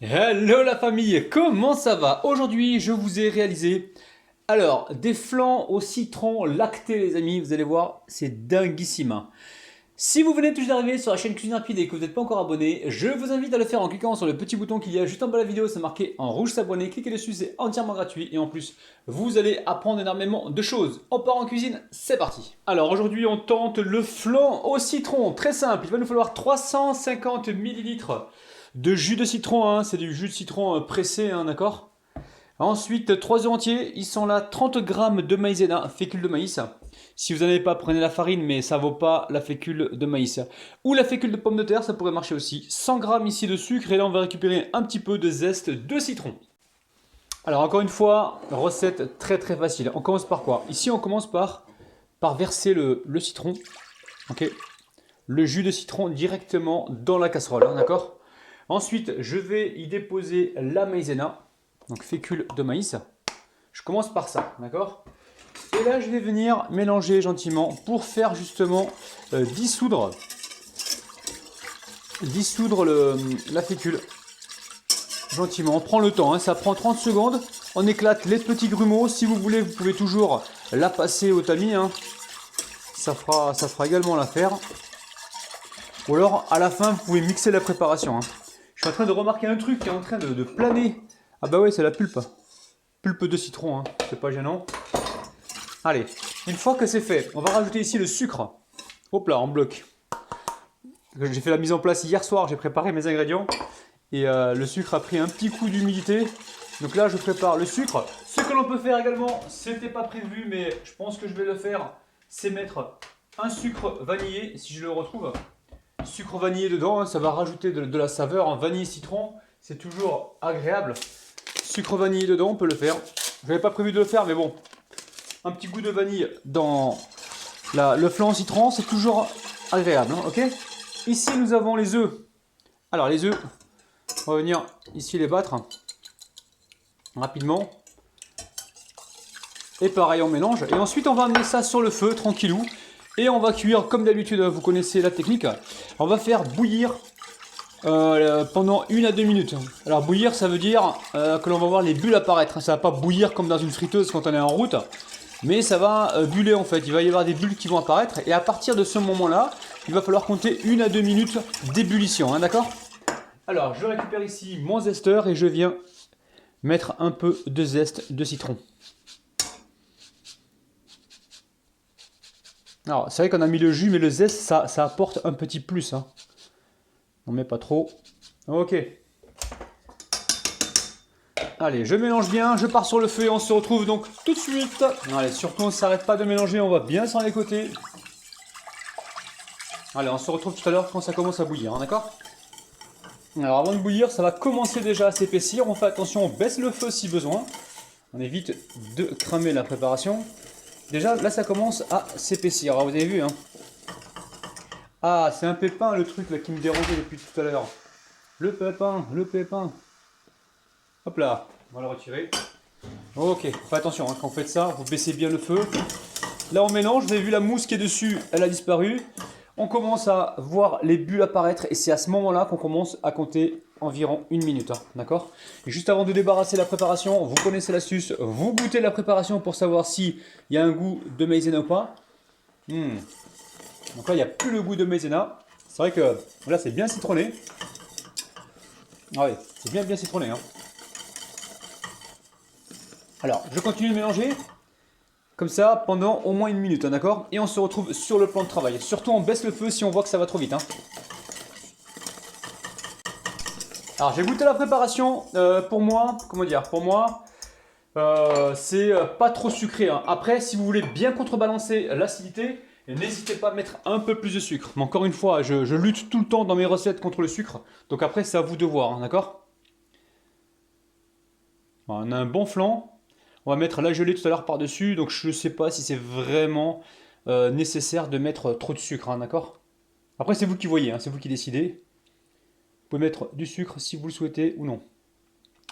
Hello la famille, comment ça va? Aujourd'hui, je vous ai réalisé des flancs au citron lacté les amis, vous allez voir, c'est dinguissime. Si vous venez tout juste d'arriver sur la chaîne Cuisine Rapide et que vous n'êtes pas encore abonné, je vous invite à le faire en cliquant sur le petit bouton qu'il y a juste en bas de la vidéo, c'est marqué en rouge s'abonner, cliquez dessus, c'est entièrement gratuit et en plus, vous allez apprendre énormément de choses. On part en cuisine, c'est parti. Alors aujourd'hui, on tente le flan au citron, très simple, il va nous falloir 350 millilitres de jus de citron, hein. C'est du jus de citron pressé, hein, d'accord. Ensuite, 3 œufs entiers, ils sont là, 30 grammes de maïzena, fécule de maïs. Si vous n'en avez pas, prenez la farine, mais ça ne vaut pas la fécule de maïs. Ou la fécule de pomme de terre, ça pourrait marcher aussi. 100 grammes ici de sucre, et là on va récupérer un petit peu de zeste de citron. Alors encore une fois, recette très très facile. On commence par quoi? Ici on commence par verser le citron, ok, le jus de citron directement dans la casserole, hein, d'accord. Ensuite, je vais y déposer la maïzena, donc fécule de maïs. Je commence par ça, d'accord. Et là, je vais venir mélanger gentiment pour faire justement dissoudre la fécule. Gentiment, on prend le temps, hein, ça prend 30 secondes. On éclate les petits grumeaux. Si vous voulez, vous pouvez toujours la passer au tamis, hein. Ça fera également l'affaire. Ou alors, à la fin, vous pouvez mixer la préparation, hein. Je suis en train de remarquer un truc qui est en train de planer. Ah bah ouais, c'est la pulpe. Pulpe de citron, hein. C'est pas gênant. Allez, une fois que c'est fait, on va rajouter ici le sucre. Hop là, en bloc. J'ai fait la mise en place hier soir, j'ai préparé mes ingrédients. Et le sucre a pris un petit coup d'humidité. Donc là, je prépare le sucre. Ce que l'on peut faire également, c'était pas prévu, mais je pense que je vais le faire, c'est mettre un sucre vanillé, si je le retrouve. Sucre vanillé dedans, hein, ça va rajouter de la saveur. En vanille citron, c'est toujours agréable. Sucre vanillé dedans, on peut le faire. Je n'avais pas prévu de le faire, mais bon. Un petit goût de vanille dans le flan au citron, c'est toujours agréable, hein, ok. Ici, nous avons les œufs. Alors, les œufs, on va venir ici les battre rapidement. Et pareil, on mélange. Et ensuite, on va amener ça sur le feu, tranquillou. Et on va cuire, comme d'habitude, vous connaissez la technique. On va faire bouillir pendant 1 à 2 minutes. Alors bouillir, ça veut dire que l'on va voir les bulles apparaître. Ça va pas bouillir comme dans une friteuse quand on est en route, mais ça va buller en fait. Il va y avoir des bulles qui vont apparaître. Et à partir de ce moment-là, il va falloir compter 1 à 2 minutes d'ébullition, hein, d'accord. Alors je récupère ici mon zesteur et je viens mettre un peu de zeste de citron. Alors, c'est vrai qu'on a mis le jus, mais le zeste, ça apporte un petit plus, hein. On met pas trop. Ok. Allez, je mélange bien, je pars sur le feu et on se retrouve donc tout de suite. Allez, surtout on ne s'arrête pas de mélanger, on va bien sur les côtés. Allez, on se retrouve tout à l'heure quand ça commence à bouillir, hein, d'accord. Alors avant de bouillir, ça va commencer déjà à s'épaissir. On fait attention, on baisse le feu si besoin. On évite de cramer la préparation. Déjà, là, ça commence à s'épaissir. Alors, vous avez vu, hein. Ah, c'est un pépin, le truc là qui me dérangeait depuis tout à l'heure. Le pépin, le pépin. Hop là, on va le retirer. Ok, faites attention, hein, quand vous faites ça, vous baissez bien le feu. Là, on mélange. Vous avez vu la mousse qui est dessus, elle a disparu. On commence à voir les bulles apparaître et c'est à ce moment-là qu'on commence à compter environ 1 minute, hein, d'accord. Juste avant de débarrasser la préparation, vous connaissez l'astuce, vous goûtez la préparation pour savoir s'il y a un goût de maïzena ou pas. Donc là, il n'y a plus le goût de maïzena. C'est vrai que là, c'est bien citronné. Ah oui, c'est bien citronné, hein. Alors, je continue de mélanger. Comme ça, pendant au moins 1 minute, hein, d'accord. Et on se retrouve sur le plan de travail. Surtout, on baisse le feu si on voit que ça va trop vite, hein. Alors, j'ai goûté la préparation. Pour moi, comment dire, pour moi, c'est pas trop sucré, hein. Après, si vous voulez bien contrebalancer l'acidité, n'hésitez pas à mettre un peu plus de sucre. Mais encore une fois, je lutte tout le temps dans mes recettes contre le sucre. Donc après, c'est à vous de voir, hein, d'accord. On a un bon flan. On va mettre la gelée tout à l'heure par-dessus. Donc je ne sais pas si c'est vraiment nécessaire de mettre trop de sucre, hein, d'accord. Après, c'est vous qui voyez, hein, c'est vous qui décidez. Vous pouvez mettre du sucre si vous le souhaitez ou non.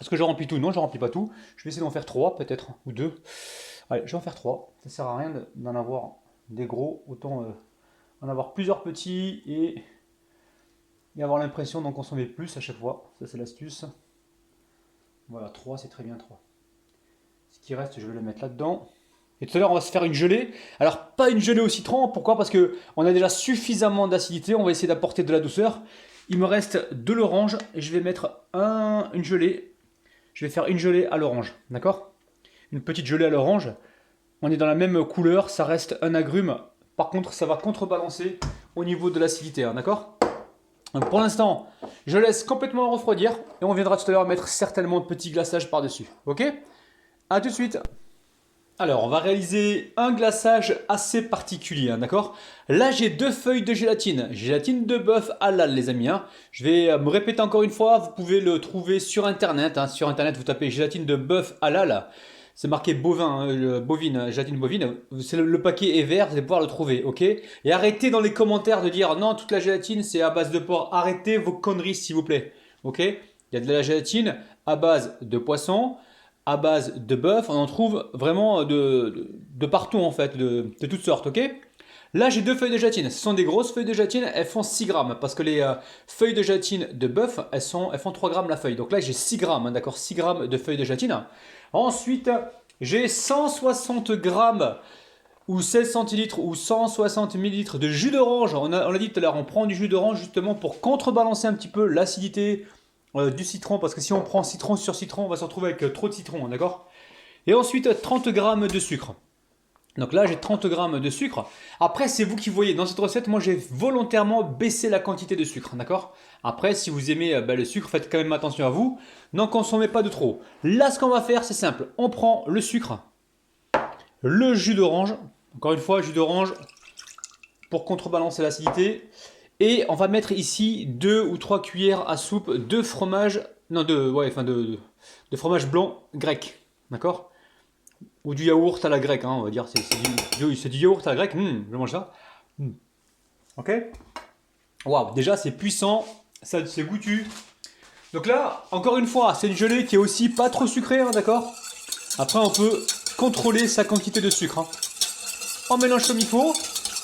Est-ce que je remplis tout? Non, je ne remplis pas tout. Je vais essayer d'en faire 3 peut-être, ou 2. Allez, je vais en faire 3. Ça ne sert à rien d'en avoir des gros. Autant en avoir plusieurs petits et avoir l'impression d'en consommer plus à chaque fois. Ça, c'est l'astuce. Voilà, 3, c'est très bien 3. Ce qui reste, je vais le mettre là-dedans. Et tout à l'heure, on va se faire une gelée. Alors, pas une gelée au citron. Pourquoi? Parce qu'on a déjà suffisamment d'acidité. On va essayer d'apporter de la douceur. Il me reste de l'orange. Et je vais mettre une gelée. Je vais faire une gelée à l'orange. D'accord? Une petite gelée à l'orange. On est dans la même couleur. Ça reste un agrume. Par contre, ça va contrebalancer au niveau de l'acidité. Hein, d'accord? Donc, pour l'instant, je laisse complètement refroidir. Et on viendra tout à l'heure mettre certainement de petits glaçages par-dessus. Ok? A tout de suite. Alors, on va réaliser un glaçage assez particulier, hein, d'accord? Là, j'ai 2 feuilles de gélatine. Gélatine de bœuf halal, les amis. Hein. Je vais me répéter encore une fois, vous pouvez le trouver sur Internet. Hein. Sur Internet, vous tapez gélatine de bœuf halal. C'est marqué bovin, bovine, gélatine bovine. Le paquet est vert, vous allez pouvoir le trouver, ok? Et arrêtez dans les commentaires de dire non, toute la gélatine, c'est à base de porc. Arrêtez vos conneries, s'il vous plaît, ok? Il y a de la gélatine à base de poisson, à base de bœuf, on en trouve vraiment de partout en fait, de toutes sortes, ok? Là j'ai 2 feuilles de gélatine, ce sont des grosses feuilles de gélatine, elles font 6 grammes, parce que les feuilles de gélatine de bœuf, elles font 3 grammes la feuille, donc là j'ai 6 grammes, hein, d'accord, 6 grammes de feuilles de gélatine. Ensuite j'ai 160 grammes ou 16 centilitres ou 160 millilitres de jus d'orange. On l'a dit tout à l'heure, on prend du jus d'orange justement pour contrebalancer un petit peu l'acidité du citron, parce que si on prend citron sur citron, on va se retrouver avec trop de citron, d'accord? Et ensuite 30 grammes de sucre. Donc là j'ai 30 grammes de sucre. Après c'est vous qui voyez, dans cette recette, moi j'ai volontairement baissé la quantité de sucre, d'accord? Après si vous aimez le sucre, faites quand même attention à vous, n'en consommez pas de trop. Là ce qu'on va faire c'est simple, on prend le sucre, le jus d'orange, encore une fois jus d'orange pour contrebalancer l'acidité. Et on va mettre ici 2 ou 3 cuillères à soupe de fromage, non de fromage blanc grec, d'accord? Ou du yaourt à la grecque, hein, on va dire, c'est du yaourt à la grecque, je mange ça. Ok? Waouh, déjà c'est puissant, ça c'est goûtu. Donc là, encore une fois, c'est une gelée qui est aussi pas trop sucrée, hein, d'accord? Après on peut contrôler sa quantité de sucre. Hein. On mélange comme il faut.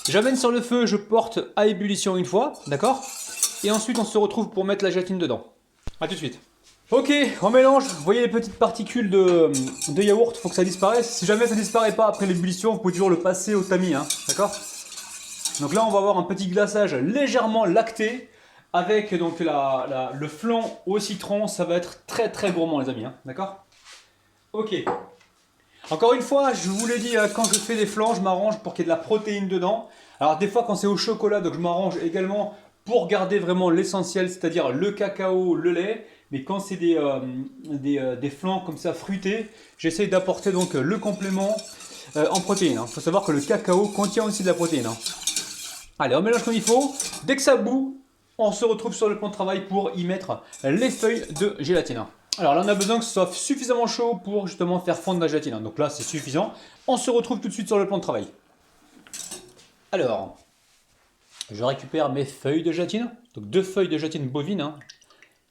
J'amène sur le feu, je porte à ébullition une fois, d'accord? Et ensuite on se retrouve pour mettre la gélatine dedans. A tout de suite. Ok, on mélange. Vous voyez les petites particules de yaourt, il faut que ça disparaisse. Si jamais ça disparaît pas après l'ébullition, vous pouvez toujours le passer au tamis, hein, d'accord? Donc là on va avoir un petit glaçage légèrement lacté avec donc le flan au citron. Ça va être très très gourmand les amis, hein, d'accord? Ok. Encore une fois, je vous l'ai dit, quand je fais des flans, je m'arrange pour qu'il y ait de la protéine dedans. Alors des fois quand c'est au chocolat, donc je m'arrange également pour garder vraiment l'essentiel, c'est-à-dire le cacao, le lait. Mais quand c'est des flans comme ça fruités, j'essaye d'apporter donc le complément en protéines. Il faut savoir que le cacao contient aussi de la protéine. Hein. Allez, on mélange comme il faut. Dès que ça bout, on se retrouve sur le plan de travail pour y mettre les feuilles de gélatine. Alors là on a besoin que ce soit suffisamment chaud pour justement faire fondre la gélatine. Donc là c'est suffisant. On se retrouve tout de suite sur le plan de travail. Alors, je récupère mes feuilles de gélatine. Donc 2 feuilles de gélatine bovine. Hein.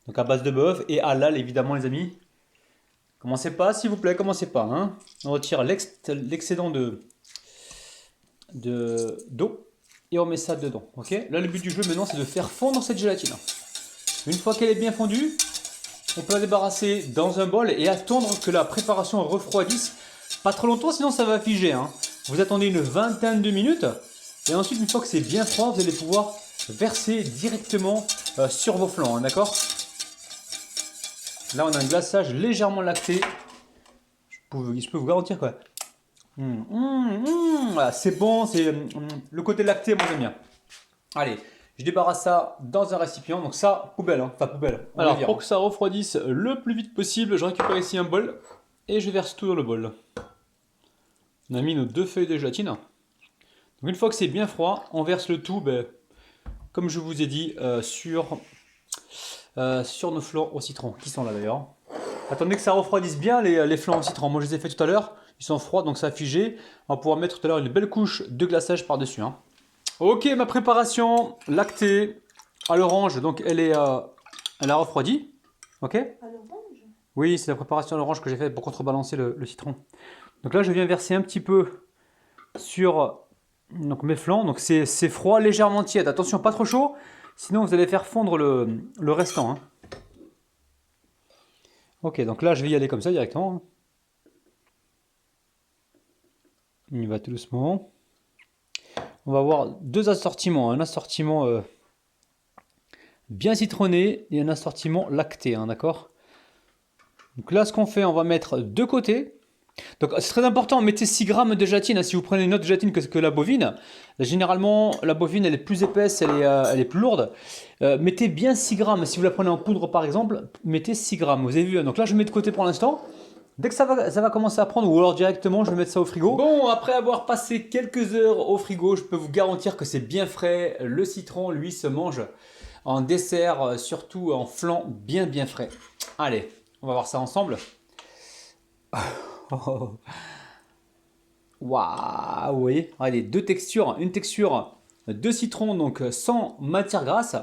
Donc à base de bœuf et halal évidemment les amis. Commencez pas s'il vous plaît, commencez pas. Hein. On retire l'excédent d'eau et on met ça dedans. Ok. Là le but du jeu maintenant c'est de faire fondre cette gélatine. Une fois qu'elle est bien fondue, on peut la débarrasser dans un bol et attendre que la préparation refroidisse. Pas trop longtemps, sinon ça va figer. Hein. Vous attendez une vingtaine de minutes. Et ensuite, une fois que c'est bien froid, vous allez pouvoir verser directement sur vos flancs. Hein, d'accord? Là, on a un glaçage légèrement lacté. Je peux vous garantir quoi. Voilà, c'est bon. C'est le côté lacté, moi j'aime bien. Allez. Je débarrasse ça dans un récipient, donc ça, poubelle, hein. Enfin poubelle. Alors pour que ça refroidisse le plus vite possible, je récupère ici un bol et je verse tout dans le bol. On a mis nos 2 feuilles de gélatine. Donc une fois que c'est bien froid, on verse le tout, comme je vous ai dit, sur nos flancs au citron, qui sont là d'ailleurs. Attendez que ça refroidisse bien les flancs au citron. Moi je les ai fait tout à l'heure, ils sont froids donc ça a figé. On va pouvoir mettre tout à l'heure une belle couche de glaçage par-dessus. Hein. Ok, ma préparation lactée à l'orange, donc elle a refroidi. Ok? À l'orange? Oui, c'est la préparation à l'orange que j'ai faite pour contrebalancer le citron. Donc là, je viens verser un petit peu sur donc, mes flancs. Donc c'est froid, légèrement tiède. Attention, pas trop chaud, sinon vous allez faire fondre le restant. Hein. Ok, donc là je vais y aller comme ça directement. On y va tout doucement. On va avoir deux assortiments. Un assortiment bien citronné et un assortiment lacté, hein, d'accord? Donc là ce qu'on fait, on va mettre de côté. Donc c'est très important, mettez 6 grammes de gélatine, hein. Si vous prenez une autre gélatine que la bovine, généralement la bovine elle est plus épaisse, elle est plus lourde. Mettez bien 6 grammes, si vous la prenez en poudre par exemple, mettez 6 grammes, vous avez vu, hein. Donc là je mets de côté pour l'instant. Dès que ça va commencer à prendre, ou alors directement je vais mettre ça au frigo. Bon, après avoir passé quelques heures au frigo, je peux vous garantir que c'est bien frais. Le citron, lui, se mange en dessert, surtout en flan, bien frais. Allez, on va voir ça ensemble. Oh. Waouh, vous voyez, regardez, deux textures, une texture de citron donc sans matière grasse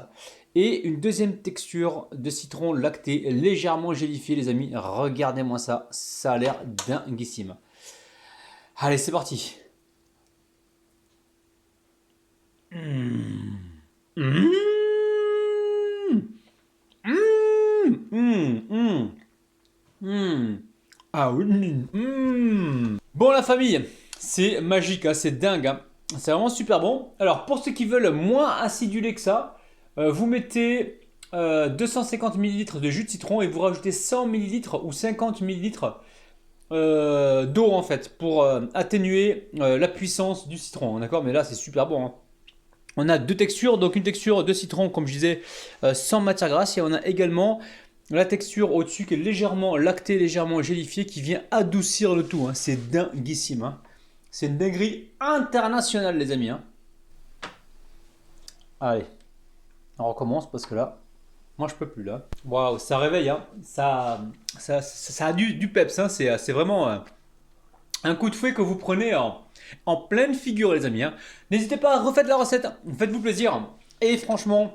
et une deuxième texture de citron lacté légèrement gélifié les amis. Regardez-moi ça, ça a l'air dinguissime. Allez, c'est parti. Mmh. Mmh. Mmh. Mmh. Mmh. Ah oui. Bon la famille, c'est magique, hein, c'est dingue, hein. C'est vraiment super bon. Alors pour ceux qui veulent moins acidulé que ça, vous mettez 250 ml de jus de citron et vous rajoutez 100 ml ou 50 ml d'eau en fait pour atténuer la puissance du citron, d'accord? Mais là c'est super bon, hein. On a deux textures, donc une texture de citron comme je disais sans matière grasse et on a également la texture au-dessus qui est légèrement lactée, légèrement gélifiée qui vient adoucir le tout, hein. C'est dinguissime, hein. C'est une dinguerie internationale les amis, hein. Allez, on recommence parce que là, moi je peux plus là. Waouh, ça réveille, hein. Ça a du peps, hein. C'est vraiment un coup de fouet que vous prenez en pleine figure les amis, hein. N'hésitez pas à refaire la recette, faites-vous plaisir. Et franchement,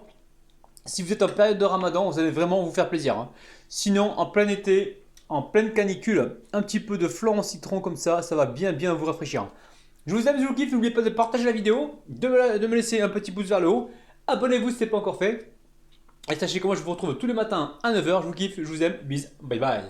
si vous êtes en période de ramadan, vous allez vraiment vous faire plaisir, hein. Sinon, en plein été, en pleine canicule, un petit peu de flan au citron comme ça va bien vous rafraîchir. Je vous aime, je vous kiffe, n'oubliez pas de partager la vidéo, de me laisser un petit pouce vers le haut. Abonnez-vous si ce n'est pas encore fait. Et sachez que moi je vous retrouve tous les matins à 9 h. Je vous kiffe, je vous aime, bis, bye bye.